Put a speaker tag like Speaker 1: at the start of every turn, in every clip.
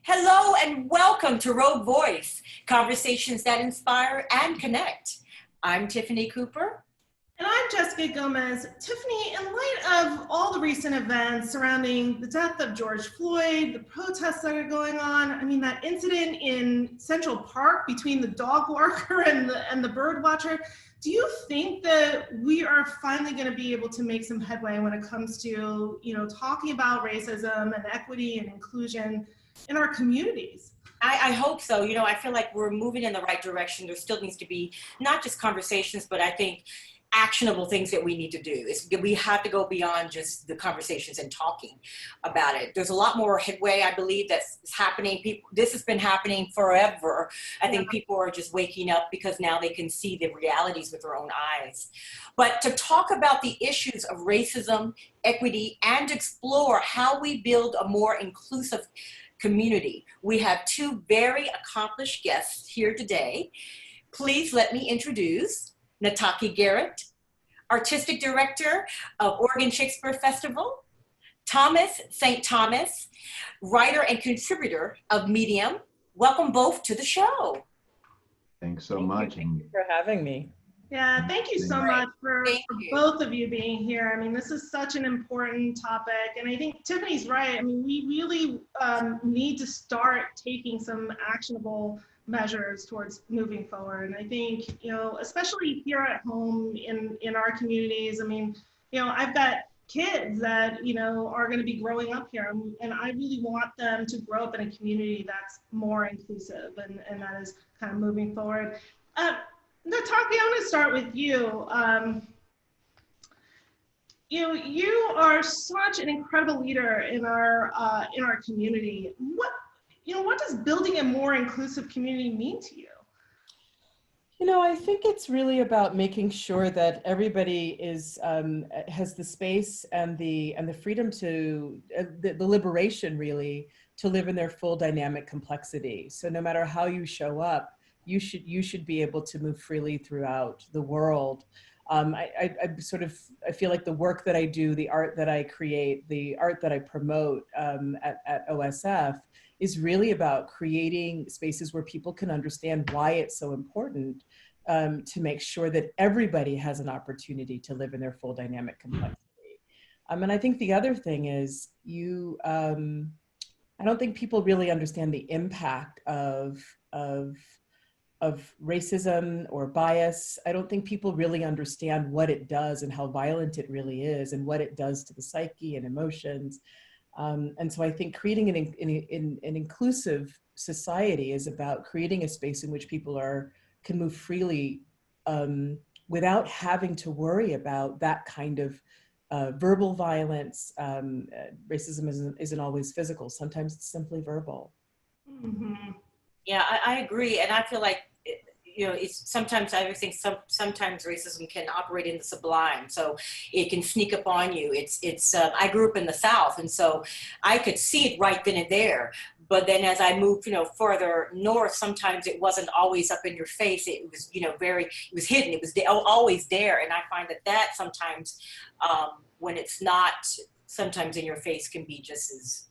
Speaker 1: Hello and welcome to Rogue Voice, conversations that inspire and connect. I'm Tiffany Cooper.
Speaker 2: And I'm Jessica Gomez. Tiffany, in light of all the recent events surrounding the death of George Floyd, the protests that are going on, I mean, that incident in Central Park between the dog walker and the bird watcher, do you think that we are finally going to be able to make some headway when it comes to, talking about racism and equity and inclusion in our communities?
Speaker 1: I hope so. I feel like we're moving in the right direction. There still needs to be not just conversations, but I think actionable things that we need to do. We have to go beyond just the conversations and talking about it. There's a lot more headway, I believe, that's happening. This has been happening forever. I think people are just waking up because now they can see the realities with their own eyes. But to talk about the issues of racism, equity, and explore how we build a more inclusive community, we have two very accomplished guests here today. Please let me introduce Nataki Garrett, Artistic Director of Oregon Shakespeare Festival, Thomas St. Thomas, writer and contributor of Medium. Welcome both to the show.
Speaker 3: Thanks so much.
Speaker 4: Thank you for having me.
Speaker 2: Yeah, thank you so much for both of you being here. I mean, this is such an important topic, and I think Tiffany's right. I mean, we really need to start taking some actionable measures towards moving forward. And I think, especially here at home in our communities, I mean, I've got kids that, are going to be growing up here, and I really want them to grow up in a community that's more inclusive and that is kind of moving forward. Nataki, I want to start with you. You are such an incredible leader in our community. What does building a more inclusive community mean to you?
Speaker 4: I think it's really about making sure that everybody has the space and the freedom to the liberation really to live in their full dynamic complexity. So no matter how you show up, you should be able to move freely throughout the world. I feel like the work that I do, the art that I create, the art that I promote at OSF is really about creating spaces where people can understand why it's so important to make sure that everybody has an opportunity to live in their full dynamic complexity. And I think the other thing is I don't think people really understand the impact of racism or bias. I don't think people really understand what it does and how violent it really is and what it does to the psyche and emotions. And so I think creating an inclusive society is about creating a space in which people can move freely without having to worry about that kind of verbal violence. Racism isn't always physical. Sometimes it's simply verbal.
Speaker 2: Mm-hmm.
Speaker 1: Yeah, I agree. And I feel like, sometimes racism can operate in the sublime. So it can sneak up on you. I grew up in the South, and so I could see it right then and there. But then as I moved, further north, sometimes it wasn't always up in your face. It was, it was hidden. It was always there. And I find that sometimes when it's not sometimes in your face can be just as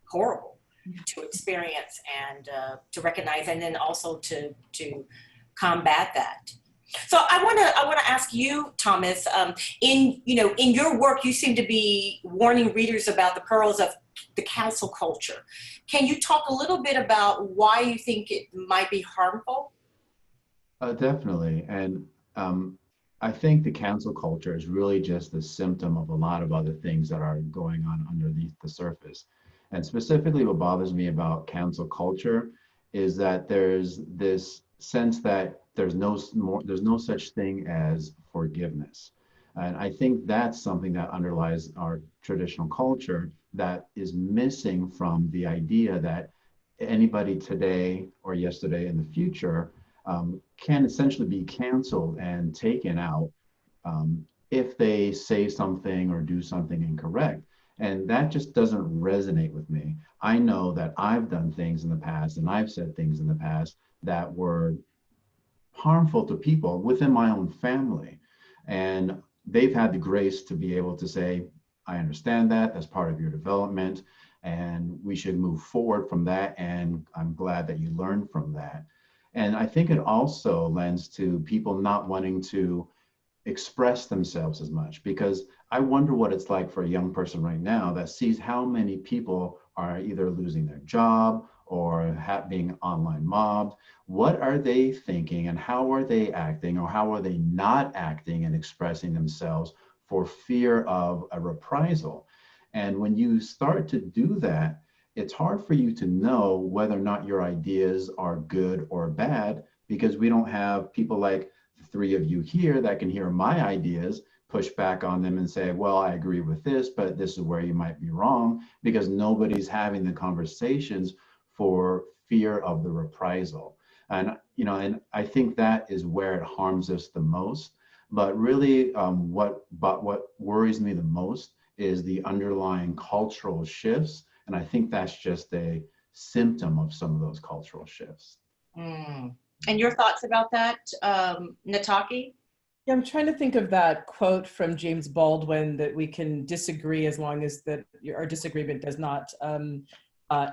Speaker 1: horrible to experience and to recognize, and then also to combat that. So I want to ask you, Thomas. In your work, you seem to be warning readers about the perils of the cancel culture. Can you talk a little bit about why you think it might be harmful?
Speaker 3: Definitely, and I think the cancel culture is really just a symptom of a lot of other things that are going on underneath the surface. And specifically what bothers me about cancel culture is that there's this sense that there's no such thing as forgiveness. And I think that's something that underlies our traditional culture that is missing from the idea that anybody today or yesterday in the future can essentially be canceled and taken out if they say something or do something incorrect. And that just doesn't resonate with me. I know that I've done things in the past and I've said things in the past that were harmful to people within my own family. And they've had the grace to be able to say, I understand that, that's part of your development. and we should move forward from that. And I'm glad that you learned from that. And I think it also lends to people not wanting to express themselves as much, because I wonder what it's like for a young person right now that sees how many people are either losing their job or being online mobbed. What are they thinking, and how are they acting, or how are they not acting and expressing themselves for fear of a reprisal? And when you start to do that, it's hard for you to know whether or not your ideas are good or bad, because we don't have people like the three of you here that can hear my ideas, push back on them and say, well, I agree with this, but this is where you might be wrong, because nobody's having the conversations for fear of the reprisal. And, and I think that is where it harms us the most. But really, what worries me the most is the underlying cultural shifts. And I think that's just a symptom of some of those cultural shifts.
Speaker 1: Mm. And your thoughts about that, Nataki?
Speaker 4: Yeah, I'm trying to think of that quote from James Baldwin, that we can disagree as long as that our disagreement does not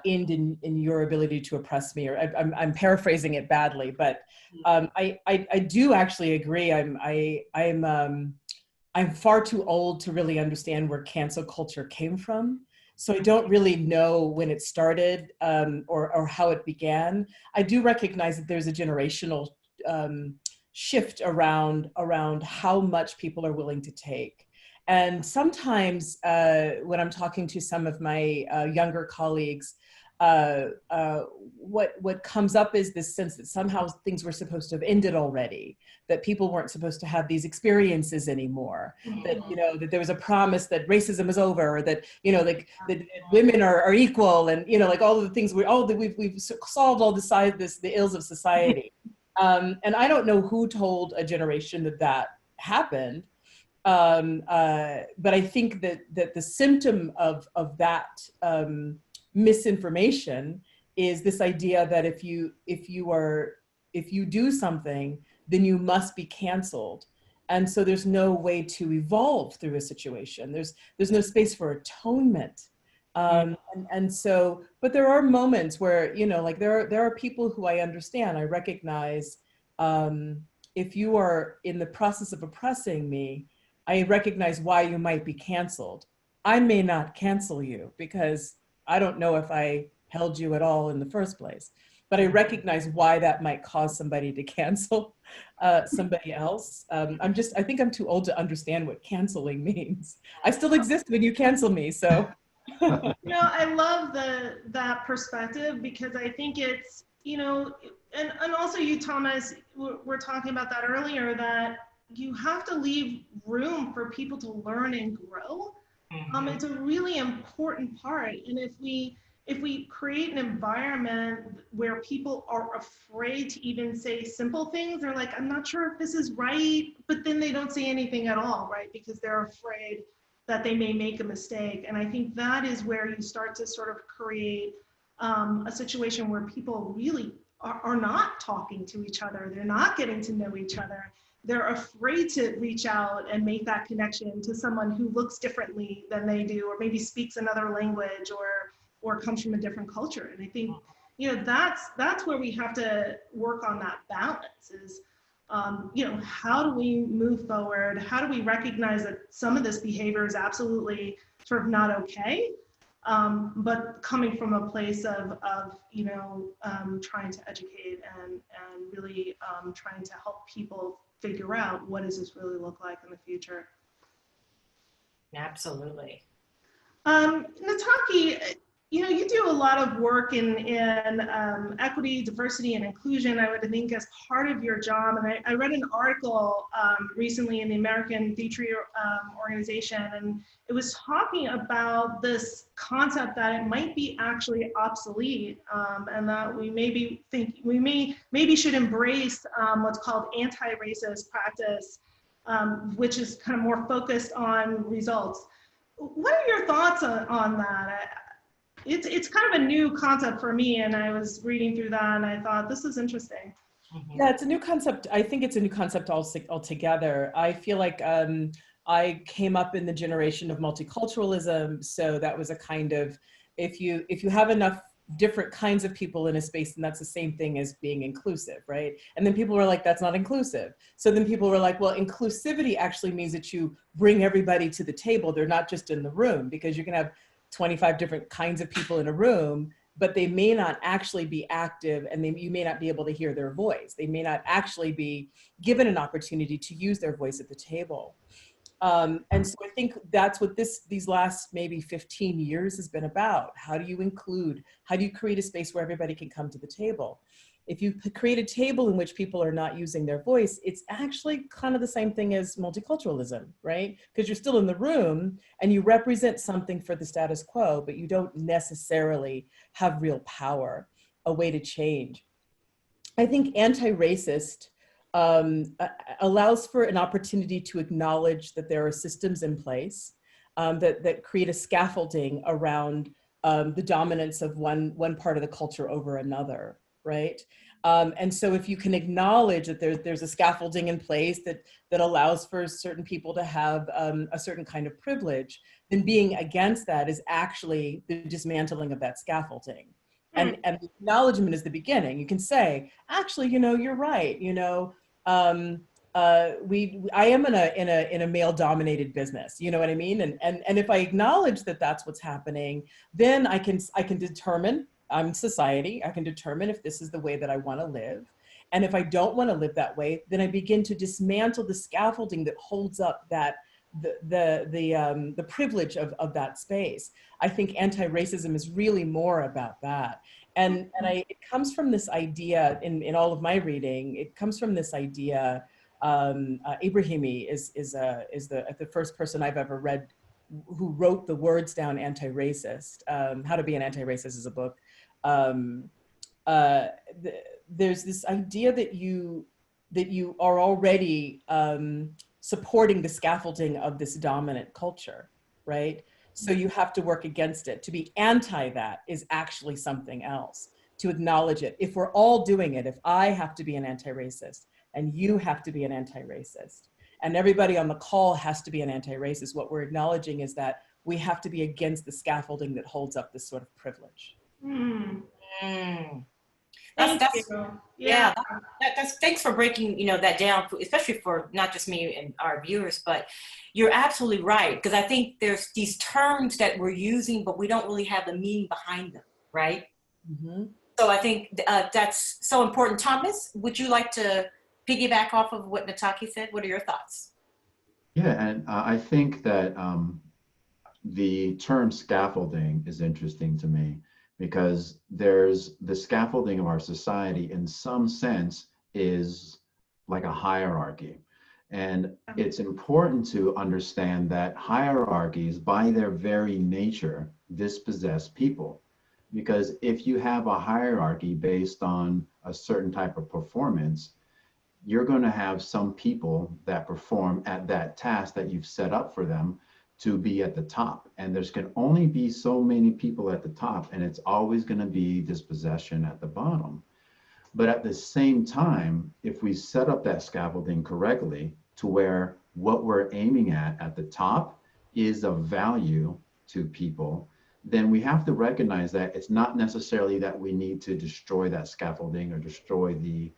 Speaker 4: end in your ability to oppress me. Or I'm paraphrasing it badly, but I do actually agree. I'm far too old to really understand where cancel culture came from. So I don't really know when it started or how it began. I do recognize that there's a generational shift around how much people are willing to take. And sometimes when I'm talking to some of my younger colleagues, what comes up is this sense that somehow things were supposed to have ended already, that people weren't supposed to have these experiences anymore, that that there was a promise that racism is over, or that that women are equal, and like all of the things we've solved all the ills of society. And I don't know who told a generation that happened. But I think that the symptom of that misinformation is this idea that if you do something, then you must be canceled. And so there's no way to evolve through a situation. There's no space for atonement. And so, but there are moments where, like there are people who I understand, I recognize, if you are in the process of oppressing me, I recognize why you might be canceled. I may not cancel you because I don't know if I held you at all in the first place, but I recognize why that might cause somebody to cancel somebody else. I think I'm too old to understand what canceling means. I still exist when you cancel me, so.
Speaker 2: I love that perspective, because I think it's, and also you, Thomas, we're talking about that earlier, that you have to leave room for people to learn and grow. It's a really important part. And if we create an environment where people are afraid to even say simple things, they're like, I'm not sure if this is right, but then they don't say anything at all, right? Because they're afraid that they may make a mistake. And I think that is where you start to sort of create a situation where people really are not talking to each other. They're not getting to know each other. They're afraid to reach out and make that connection to someone who looks differently than they do, or maybe speaks another language, or comes from a different culture. And I think, that's where we have to work on that balance is, how do we move forward? How do we recognize that some of this behavior is absolutely sort of not okay, but coming from a place of trying to educate and really trying to help people figure out what does this really look like in the future.
Speaker 1: Absolutely.
Speaker 2: Nataki, you do a lot of work in equity, diversity, and inclusion, I would think, as part of your job. And I read an article recently in the American Theatre Organization, and it was talking about this concept that it might be actually obsolete, and that we maybe should embrace what's called anti-racist practice, which is kind of more focused on results. What are your thoughts on that? It's kind of a new concept for me, and I was reading through that and I thought, this is interesting.
Speaker 4: Yeah, it's a new concept. I think it's a new concept altogether. I feel like I came up in the generation of multiculturalism, so that was a kind of if you have enough different kinds of people in a space, and that's the same thing as being inclusive, right? And then people were like, that's not inclusive. So then people were like, well, inclusivity actually means that you bring everybody to the table. They're not just in the room, because you can have 25 different kinds of people in a room, but they may not actually be active, and you may not be able to hear their voice. They may not actually be given an opportunity to use their voice at the table. And so I think that's what these last maybe 15 years has been about. How do you include? How do you create a space where everybody can come to the table? If you create a table in which people are not using their voice, it's actually kind of the same thing as multiculturalism, right? Because you're still in the room and you represent something for the status quo, but you don't necessarily have real power, a way to change. I think anti-racist allows for an opportunity to acknowledge that there are systems in place that create a scaffolding around the dominance of one part of the culture over another, right? And so if you can acknowledge that there's a scaffolding in place that allows for certain people to have a certain kind of privilege, then being against that is actually the dismantling of that scaffolding. And the acknowledgement is the beginning. You can say, actually, you're right. I am in a male dominated business. You know what I mean? And if I acknowledge that that's what's happening, then I can determine, I'm society, I can determine if this is the way that I want to live. And if I don't want to live that way, then I begin to dismantle the scaffolding that holds up the privilege of that space. I think anti-racism is really more about that. And it comes from this idea in all of my reading. It comes from this idea. Ibrahimi is the first person I've ever read who wrote the words down, anti-racist. How to Be an Anti-Racist is a book. There's this idea that you are already supporting the scaffolding of this dominant culture, right? So you have to work against it. To be anti that is actually something else, to acknowledge it. If we're all doing it, if I have to be an anti-racist and you have to be an anti-racist and everybody on the call has to be an anti-racist, what we're acknowledging is that we have to be against the scaffolding that holds up this sort of privilege.
Speaker 1: Thanks for breaking that down, especially for not just me and our viewers, but you're absolutely right, because I think there's these terms that we're using but we don't really have the meaning behind them, right? Mm-hmm. So I think that's so important. Thomas, would you like to piggyback off of what Nataki said? What are your thoughts?
Speaker 3: Yeah, and I think that the term scaffolding is interesting to me, because there's the scaffolding of our society in some sense is like a hierarchy. And it's important to understand that hierarchies by their very nature dispossess people. Because if you have a hierarchy based on a certain type of performance, you're going to have some people that perform at that task that you've set up for them to be at the top. And there's can only be so many people at the top, and it's always going to be dispossession at the bottom. But at the same time, if we set up that scaffolding correctly to where what we're aiming at the top is of value to people, then we have to recognize that it's not necessarily that we need to destroy that scaffolding or destroy the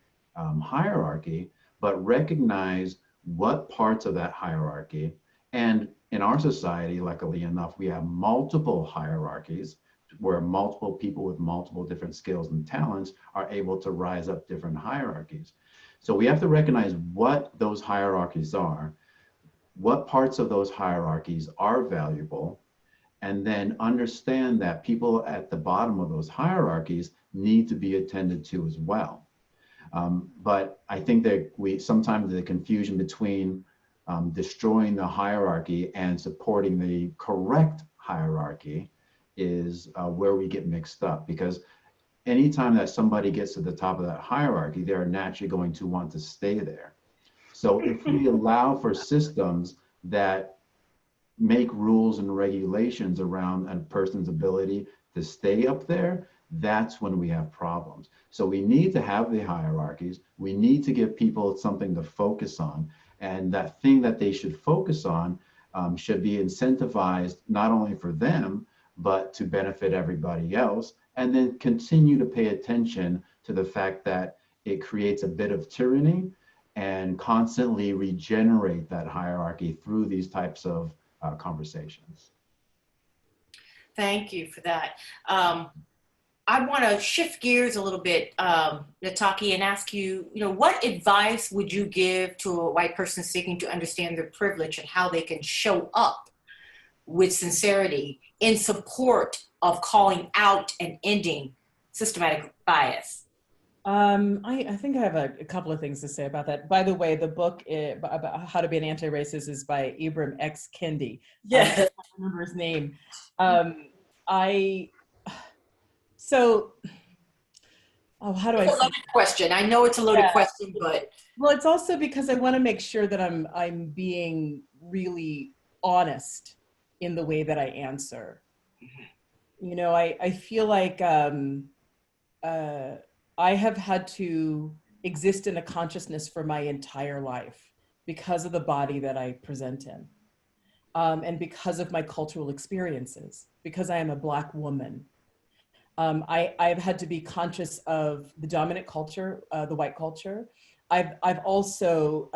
Speaker 3: hierarchy, but recognize what parts of that hierarchy. And in our society, luckily enough, we have multiple hierarchies where multiple people with multiple different skills and talents are able to rise up different hierarchies. So we have to recognize what those hierarchies are, what parts of those hierarchies are valuable, and then understand that people at the bottom of those hierarchies need to be attended to as well. But I think that sometimes the confusion between destroying the hierarchy and supporting the correct hierarchy is where we get mixed up, because anytime that somebody gets to the top of that hierarchy, they're naturally going to want to stay there. So if we allow for systems that make rules and regulations around a person's ability to stay up there, that's when we have problems. So we need to have the hierarchies. We need to give people something to focus on. And that thing that they should focus on should be incentivized not only for them, but to benefit everybody else. And then continue to pay attention to the fact that it creates a bit of tyranny, and constantly regenerate that hierarchy through these types of conversations.
Speaker 1: Thank you for that. I want to shift gears a little bit, Nataki, and ask you, what advice would you give to a white person seeking to understand their privilege and how they can show up with sincerity in support of calling out and ending systematic bias?
Speaker 4: I think I have a couple of things to say about that. By the way, the book about how to be an anti-racist is by Ibram X. Kendi.
Speaker 1: Yeah.
Speaker 4: I don't remember his name. How do I say?
Speaker 1: It's a loaded question. I know it's a loaded question, but.
Speaker 4: Well, it's also because I want to make sure that I'm being really honest in the way that I answer. I feel like I have had to exist in a consciousness for my entire life because of the body that I present in, and because of my cultural experiences, because I am a Black woman. I've had to be conscious of the dominant culture, the white culture. I've also,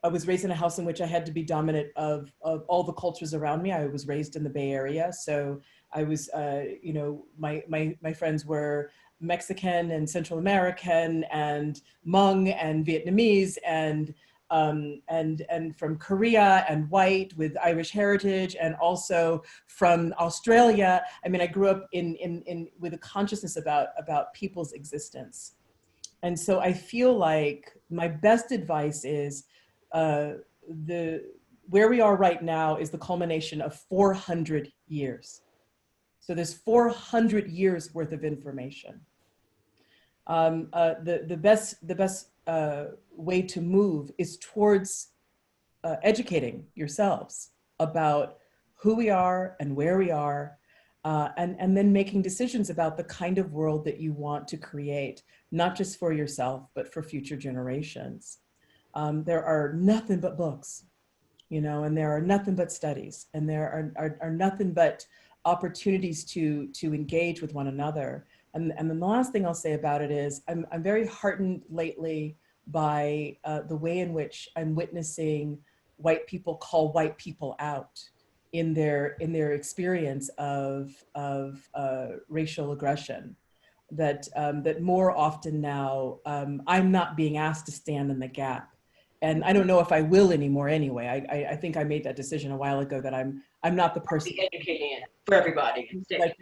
Speaker 4: I was raised in a house in which I had to be dominant of all the cultures around me. I was raised in the Bay Area. So I was, my friends were Mexican and Central American and Hmong and Vietnamese and from Korea and white with Irish heritage, and also from Australia. I mean, I grew up with a consciousness about people's existence. And so I feel like my best advice is where we are right now is the culmination of 400 years. So there's 400 years worth of information. The best way to move is towards educating yourselves about who we are and where we are, and then making decisions about the kind of world that you want to create, not just for yourself, but for future generations. There are nothing but books, and there are nothing but studies, and there are nothing but opportunities to engage with one another. And then the last thing I'll say about it is I'm very heartened lately by the way in which I'm witnessing white people call white people out in their experience of racial aggression. That more often now I'm not being asked to stand in the gap. And I don't know if I will anymore anyway. I think I made that decision a while ago that I'm not the person.
Speaker 1: Educating it for everybody.
Speaker 4: Like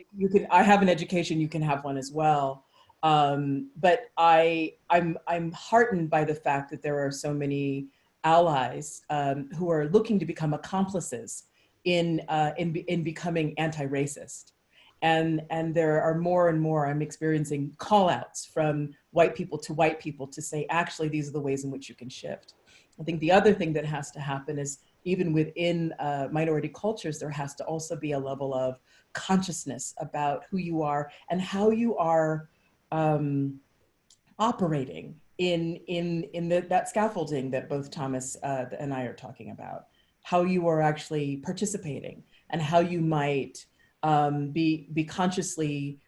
Speaker 4: I have an education, you can have one as well. But I'm heartened by the fact that there are so many allies who are looking to become accomplices in becoming anti-racist. And there are more and more, I'm experiencing call outs from white people to say, actually, these are the ways in which you can shift. I think the other thing that has to happen is even within minority cultures, there has to also be a level of consciousness about who you are and how you are operating in that scaffolding that both Thomas and I are talking about, how you are actually participating and how you might be consciously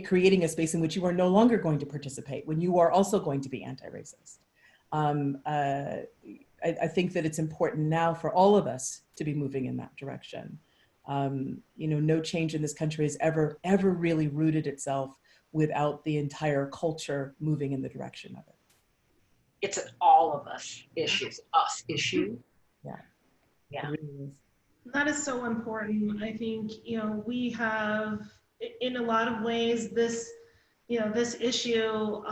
Speaker 4: creating a space in which you are no longer going to participate when you are also going to be anti-racist. I think that it's important now for all of us to be moving in that direction. No change in this country has ever really rooted itself without the entire culture moving in the direction of it.
Speaker 1: It's an all of us issue, us issue.
Speaker 4: Yeah.
Speaker 1: Yeah.
Speaker 4: It really is.
Speaker 2: That is so important. I think, we have, in a lot of ways, this issue,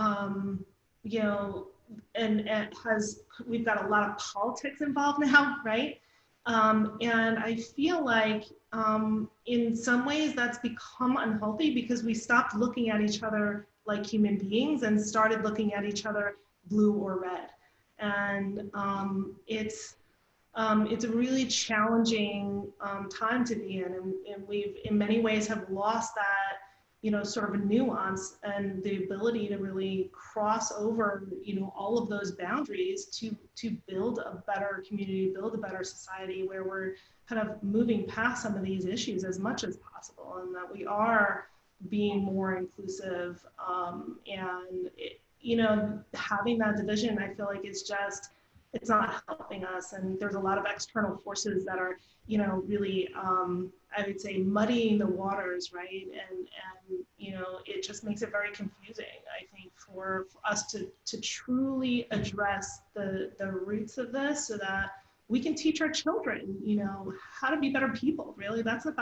Speaker 2: and we've got a lot of politics involved now, right? And I feel like in some ways that's become unhealthy because we stopped looking at each other like human beings and started looking at each other blue or red. And it's a really challenging time to be in, and we've in many ways have lost sort of a nuance and the ability to really cross over, all of those boundaries to build a better community, build a better society where we're kind of moving past some of these issues as much as possible, and that we are being more inclusive. Having that division, I feel like it's not helping us. And there's a lot of external forces that are, really, I would say, muddying the waters, right? And it just makes it very confusing, I think, for us to truly address the roots of this, so that we can teach our children, how to be better people. Really, that's what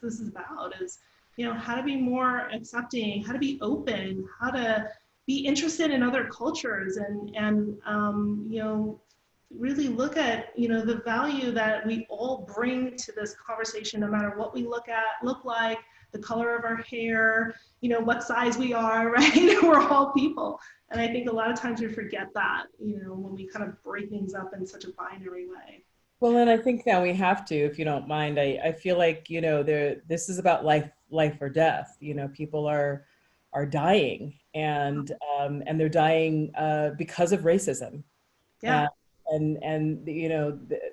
Speaker 2: this is about, is, how to be more accepting, how to be open, how to be interested in other cultures, and really look at, the value that we all bring to this conversation, no matter what we look like, the color of our hair, what size we are, right? We're all people. And I think a lot of times we forget that, when we kind of break things up in such a binary way.
Speaker 4: Well, and I think now we have to, if you don't mind. I feel like, this is about life or death. People are dying, and they're dying because of racism.
Speaker 2: Yeah.
Speaker 4: And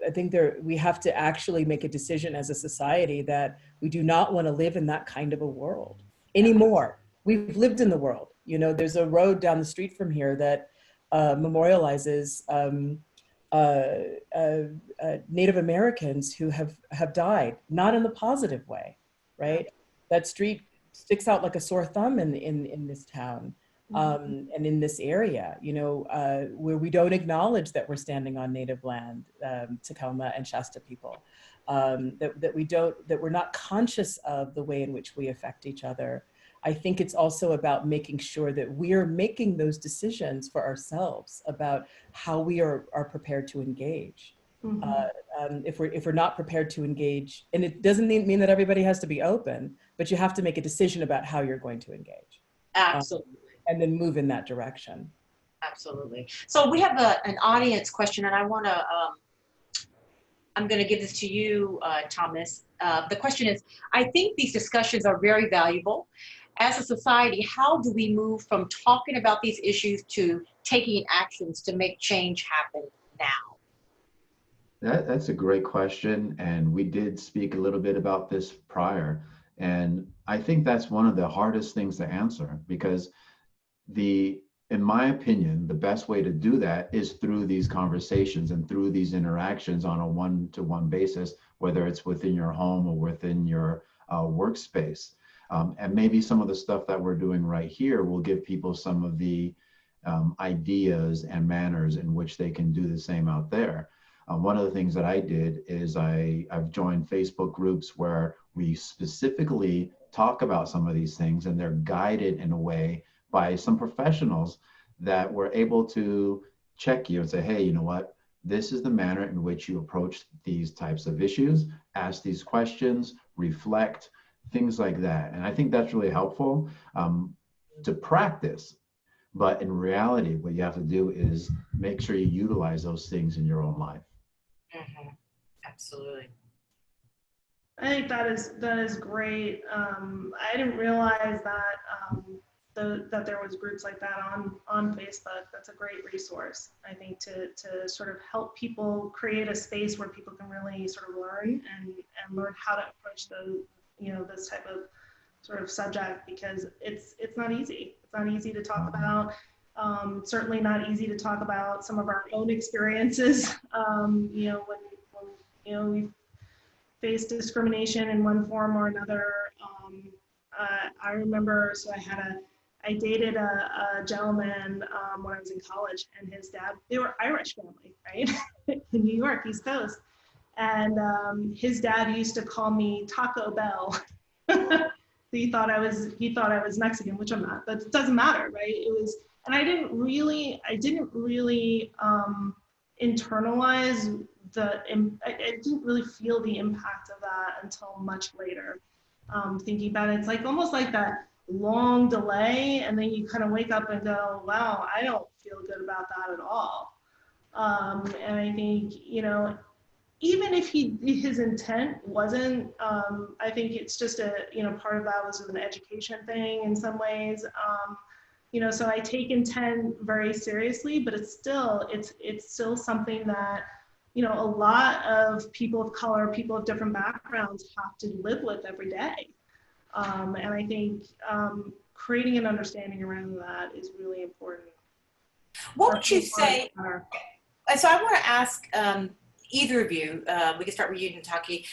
Speaker 4: I think we have to actually make a decision as a society that we do not want to live in that kind of a world anymore. We've lived in the world. There's a road down the street from here that memorializes Native Americans who have died, not in the positive way, right? That street sticks out like a sore thumb in this town. And in this area, where we don't acknowledge that we're standing on Native land, Tacoma and Shasta people, that we're not conscious of the way in which we affect each other. I think it's also about making sure that we're making those decisions for ourselves about how we are prepared to engage. If we're not prepared to engage, and it doesn't mean that everybody has to be open, but you have to make a decision about how you're going to engage.
Speaker 1: Absolutely.
Speaker 4: And then move in that direction.
Speaker 1: Absolutely. So we have an audience question, and I'm going to give this to you, Thomas. The question is, I think these discussions are very valuable. As a society, how do we move from talking about these issues to taking actions to make change happen now?
Speaker 3: That's a great question. And we did speak a little bit about this prior. And I think that's one of the hardest things to answer, because in my opinion, the best way to do that is through these conversations and through these interactions on a one-to-one basis, whether it's within your home or within your workspace. And maybe some of the stuff that we're doing right here will give people some of the ideas and manners in which they can do the same out there. One of the things that I did is I've joined Facebook groups where we specifically talk about some of these things, and they're guided in a way by some professionals that were able to check you and say, hey, you know what? This is the manner in which you approach these types of issues, ask these questions, reflect, things like that. And I think that's really helpful to practice. But in reality, what you have to do is make sure you utilize those things in your own life.
Speaker 1: Mm-hmm. Absolutely.
Speaker 2: I think that is great. I didn't realize that that there was groups like that on Facebook. That's a great resource, I think, to sort of help people create a space where people can really sort of learn and learn how to approach this type of sort of subject, because it's not easy. It's not easy to talk about. Certainly not easy to talk about some of our own experiences. When we face discrimination in one form or another. I remember, I dated a gentleman when I was in college, and his dad, they were Irish family, right? In New York, East Coast. And his dad used to call me Taco Bell. He thought I was Mexican, which I'm not, but it doesn't matter, right? And I didn't really internalize I didn't really feel the impact of that until much later. Thinking about it, it's like almost like that long delay, and then you kind of wake up and go, wow, I don't feel good about that at all. And I think, even if his intent wasn't, I think it's just part of that was an education thing in some ways. So I take intent very seriously, but it's still something that, a lot of people of color, people of different backgrounds have to live with every day. And I think creating an understanding around that is really important.
Speaker 1: What would you say? So I want to ask either of you, we can start with you, Nataki.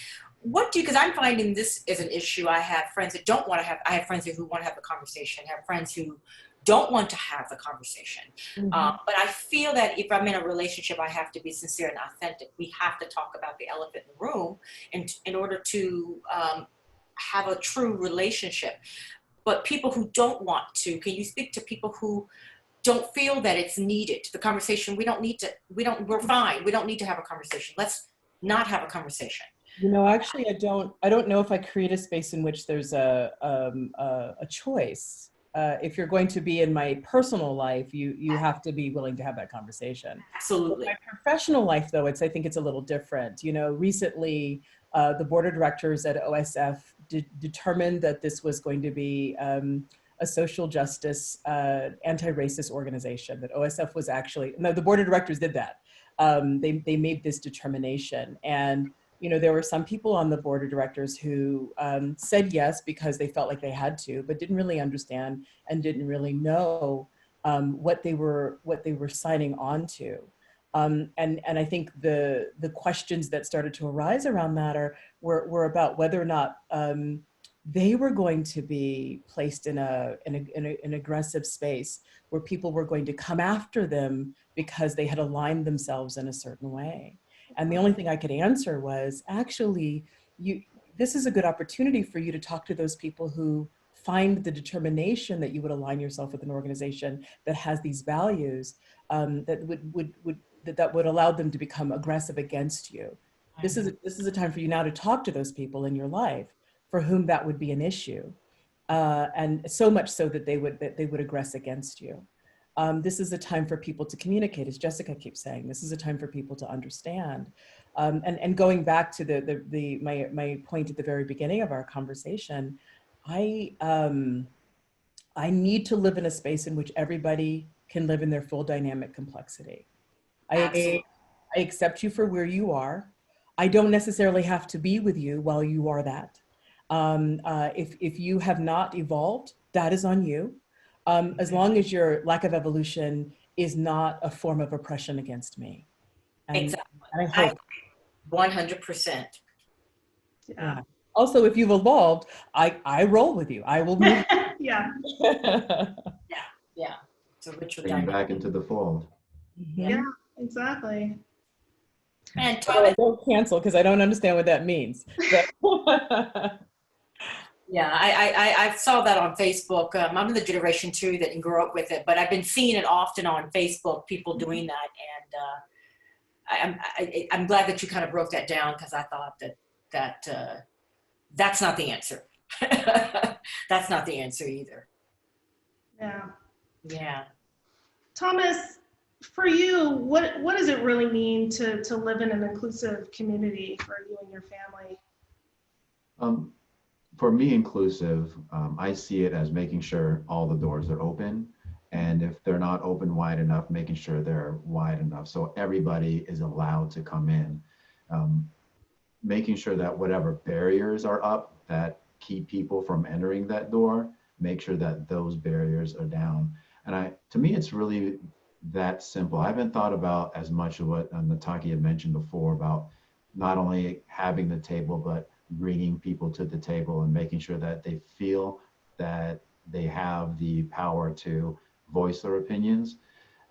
Speaker 1: Because I'm finding this is an issue. I have friends that don't want to have, I have friends who want to have the conversation, I have friends who don't want to have the conversation.
Speaker 4: Mm-hmm.
Speaker 1: But I feel that if I'm in a relationship, I have to be sincere and authentic. We have to talk about the elephant in the room in order to have a true relationship. But people who don't want to, can you speak to people who don't feel that it's needed? The conversation, we're fine. We don't need to have a conversation. Let's not have a conversation.
Speaker 4: Actually, I don't know if I create a space in which there's a choice. If you're going to be in my personal life, you have to be willing to have that conversation.
Speaker 1: Absolutely.
Speaker 4: In my professional life, though, I think it's a little different. Recently, the board of directors at OSF determined that this was going to be a social justice, anti-racist organization. That OSF was the board of directors did that. They made this determination, and there were some people on the board of directors who said yes because they felt like they had to, but didn't really understand and didn't really know what they were signing on to. And I think the questions that started to arise around that were about whether or not they were going to be placed in an aggressive space where people were going to come after them because they had aligned themselves in a certain way. And the only thing I could answer was, actually, this is a good opportunity for you to talk to those people who find the determination that you would align yourself with an organization that has these values, that would allow them to become aggressive against you. This is a time for you now to talk to those people in your life for whom that would be an issue, and so much so that they would aggress against you. This is a time for people to communicate, as Jessica keeps saying. This is a time for people to understand. And going back to my point at the very beginning of our conversation, I need to live in a space in which everybody can live in their full dynamic complexity. I accept you for where you are. I don't necessarily have to be with you while you are that. If you have not evolved, that is on you. As long as your lack of evolution is not a form of oppression against me. And,
Speaker 1: exactly.
Speaker 4: And I hope.
Speaker 1: 100%.
Speaker 2: Yeah.
Speaker 4: Also, if you've evolved, I roll with you. I will move.
Speaker 2: Yeah.
Speaker 1: Yeah. It's a richer
Speaker 3: Bring
Speaker 1: dynamic.
Speaker 3: back into the fold.
Speaker 2: Yeah, exactly.
Speaker 1: And Thomas,
Speaker 4: don't cancel because I don't understand what that means.
Speaker 1: yeah, I saw that on Facebook. I'm the generation too that grew up with it, but I've been seeing it often on Facebook, people doing that, and I'm glad that you kind of broke that down, because I thought that that's not the answer. That's not the answer either.
Speaker 2: Yeah.
Speaker 1: Yeah.
Speaker 2: Thomas, for you, what does it really mean to live in an inclusive community for you and your family?
Speaker 3: For me, inclusive, I see it as making sure all the doors are open. And if they're not open wide enough, making sure they're wide enough so everybody is allowed to come in. Making sure that whatever barriers are up that keep people from entering that door, make sure that those barriers are down. And to me, it's really that simple. I haven't thought about as much of what Nataki had mentioned before about not only having the table, but bringing people to the table and making sure that they feel that they have the power to voice their opinions.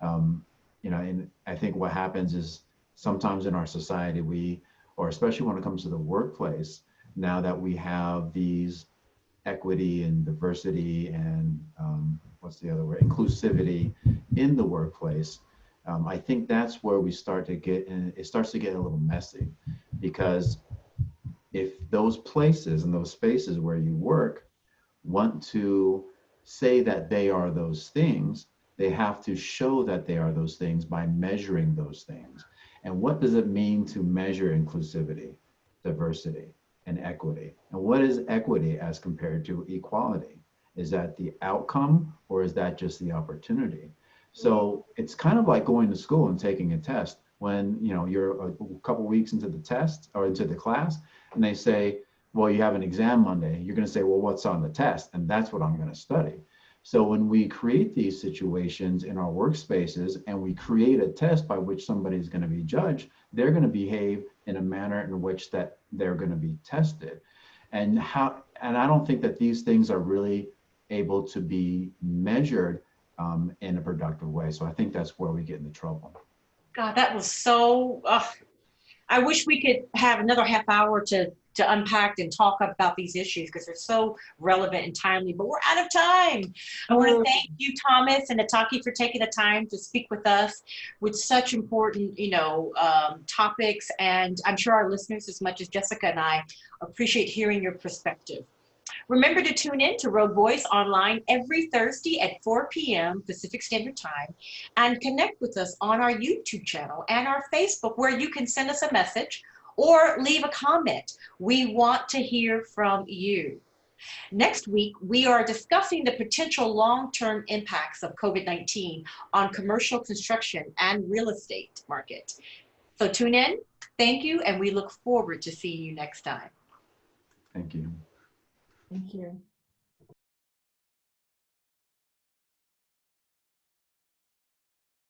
Speaker 3: And I think what happens is sometimes in our society, or especially when it comes to the workplace, now that we have these equity and diversity and what's the other word, inclusivity in the workplace, I think that's where we start to get in. It starts to get a little messy, because if those places and those spaces where you work want to say that they are those things, they have to show that they are those things by measuring those things. And what does it mean to measure inclusivity, diversity, and equity? And what is equity as compared to equality? Is that the outcome or is that just the opportunity? So it's kind of like going to school and taking a test when you're a couple weeks into the test or into the class and they say, well, you have an exam Monday. You're going to say, well, what's on the test? And that's what I'm going to study. So when we create these situations in our workspaces and we create a test by which somebody is going to be judged, they're going to behave in a manner in which that they're going to be tested. And I don't think that these things are really able to be measured in a productive way. So I think that's where we get into trouble.
Speaker 1: God, that was so, I wish we could have another half hour to unpack and talk about these issues because they're so relevant and timely, but we're out of time. I want to thank you, Thomas and Nataki, for taking the time to speak with us with such important, topics. And I'm sure our listeners, as much as Jessica and I, appreciate hearing your perspective. Remember to tune in to Rogue Voice online every Thursday at 4 p.m. Pacific Standard Time and connect with us on our YouTube channel and our Facebook where you can send us a message or leave a comment. We want to hear from you. Next week, we are discussing the potential long-term impacts of COVID-19 on commercial construction and real estate market. So tune in, thank you, and we look forward to seeing you next time.
Speaker 3: Thank you.
Speaker 4: Thank you.